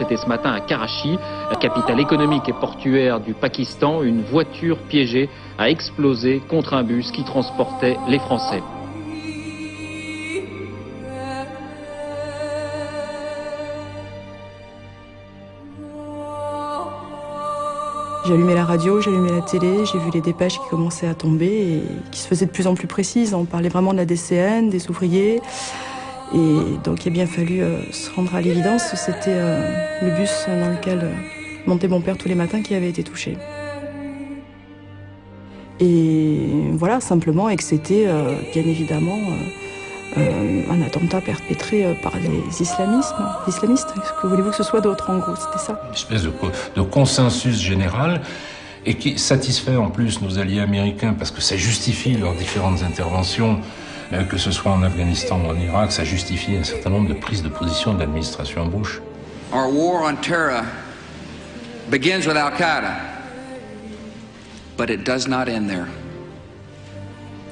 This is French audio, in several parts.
c'était ce matin à Karachi, la capitale économique et portuaire du Pakistan. Une voiture piégée a explosé contre un bus qui transportait les Français. J'ai allumé la radio, j'ai allumé la télé, j'ai vu les dépêches qui commençaient à tomber et qui se faisaient de plus en plus précises. On parlait vraiment de la DCN, des ouvriers. Et donc il a bien fallu se rendre à l'évidence. C'était le bus dans lequel montait mon père tous les matins qui avait été touché. Et voilà, simplement, et que c'était bien évidemment un attentat perpétré par les islamistes. Que voulez-vous que ce soit d'autre, en gros, c'était ça. Une espèce de consensus général et qui satisfait en plus nos alliés américains parce que ça justifie leurs différentes interventions, que ce soit en Afghanistan ou en Irak, ça justifie un certain nombre de prises de position de l'administration Bush. Our war on terror begins with Al-Qaeda, but it does not end there.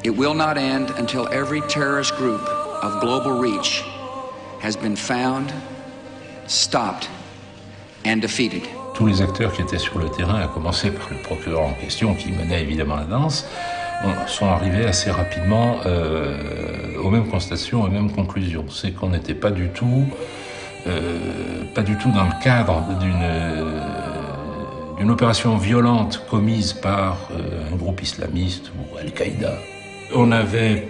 It will not end until every terrorist group of global reach has been found, stopped, and defeated. Tous les acteurs qui étaient sur le terrain, à commencer par le procureur en question, qui menait évidemment la danse, sont arrivés assez rapidement aux mêmes constatations, aux mêmes conclusions. C'est qu'on n'était pas du tout dans le cadre d'une opération violente commise par un groupe islamiste ou Al-Qaïda. On avait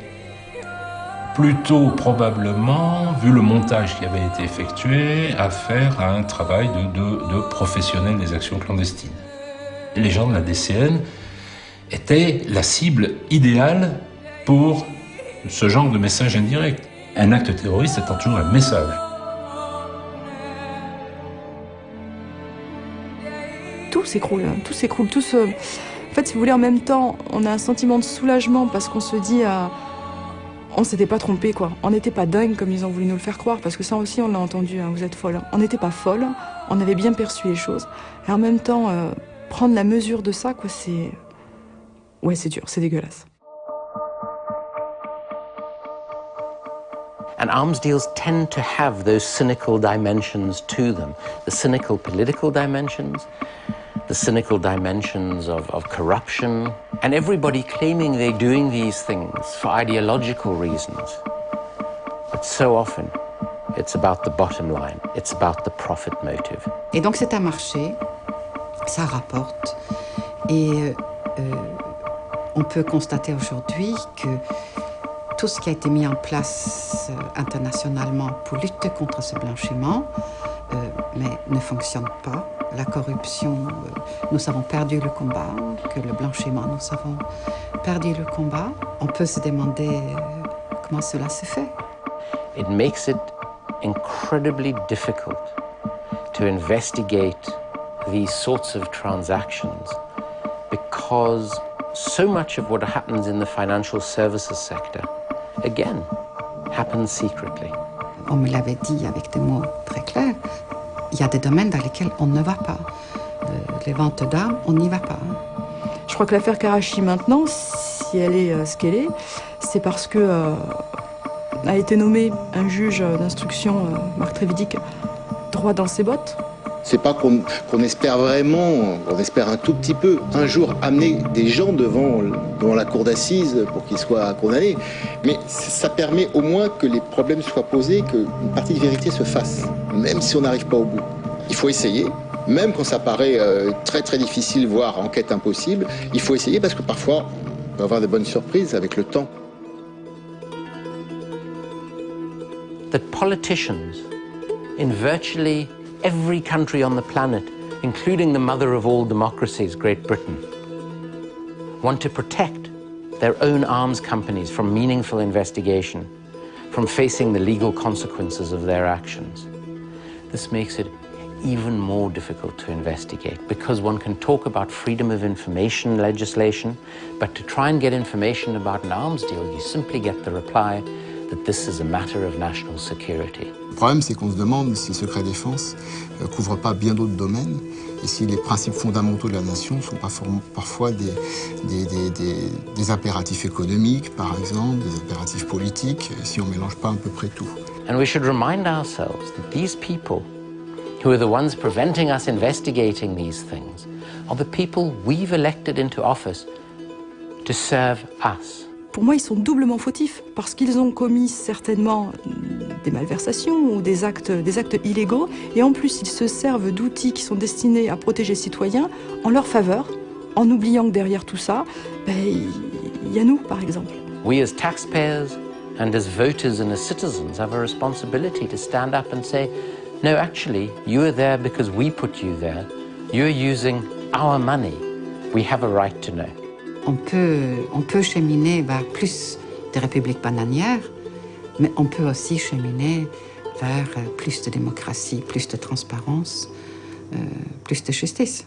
plutôt probablement, vu le montage qui avait été effectué, affaire à un travail de professionnels des actions clandestines. Et les gens de la DCN étaient la cible idéale pour ce genre de message indirect. Un acte terroriste étant toujours un message. Tout s'écroule. En fait, si vous voulez, en même temps, on a un sentiment de soulagement parce qu'on se dit, on s'était pas trompé, quoi. On n'était pas dingue comme ils ont voulu nous le faire croire, parce que ça aussi, on l'a entendu, hein, vous êtes folle. On n'était pas folle, on avait bien perçu les choses. Et en même temps, prendre la mesure de ça, quoi, c'est... Ouais, c'est dur, c'est dégueulasse. And arms deals tend to have those cynical dimensions to them, the cynical political dimensions, the cynical dimensions of corruption, and everybody claiming they're doing these things for ideological reasons. But so often, it's about the bottom line, it's about the profit motive. Et donc c'est un marché, ça rapporte, et on peut constater aujourd'hui que tout ce qui a été mis en place internationalement pour lutter contre ce blanchiment, mais ne fonctionne pas. La corruption, nous avons perdu le combat, que le blanchiment, nous avons perdu le combat. On peut se demander comment cela se fait. It makes it incredibly difficult to investigate these sorts of transactions because so much of what happens in the financial services sector, again, happens secretly. On me l'avait dit avec des mots très clairs. Il y a des domaines dans lesquels on ne va pas. Les ventes d'armes, on n'y va pas. Je crois que l'affaire Karachi maintenant, si elle est ce qu'elle est, c'est parce que a été nommé un juge d'instruction, Marc Trévidic, droit dans ses bottes. C'est pas qu'on espère vraiment, on espère un tout petit peu, un jour amener des gens devant la cour d'assises pour qu'ils soient condamnés. Mais ça permet au moins que les problèmes soient posés, qu'une partie de vérité se fasse, même si on n'arrive pas au bout. Il faut essayer, même quand ça paraît très très difficile, voire enquête impossible, il faut essayer parce que parfois on peut avoir de bonnes surprises avec le temps. That politicians in virtually every country on the planet, including the mother of all democracies, Great Britain, want to protect their own arms companies from meaningful investigation, from facing the legal consequences of their actions. This makes it even more difficult to investigate because one can talk about freedom of information legislation, but to try and get information about an arms deal, you simply get the reply that this is a matter of national security. Le problème, c'est qu'on se demande si le secret défense ne couvre pas bien d'autres domaines et si les principes fondamentaux de la nation ne sont pas parfois des impératifs économiques, par exemple, des impératifs politiques, si on ne mélange pas à peu près tout. And we should remind ourselves that these people who are the ones preventing us investigating these things, are the people we've elected into office to serve us. Pour moi, ils sont doublement fautifs, parce qu'ils ont commis certainement des malversations ou des actes illégaux, et en plus, ils se servent d'outils qui sont destinés à protéger les citoyens en leur faveur, en oubliant que derrière tout ça, il y a nous, par exemple. We as taxpayers and as voters and as citizens have a responsibility to stand up and say, no, actually, you are there because we put you there. You're using our money. We have a right to know. On peut cheminer vers plus de républiques bananières, mais on peut aussi cheminer vers plus de démocratie, plus de transparence, plus de justice.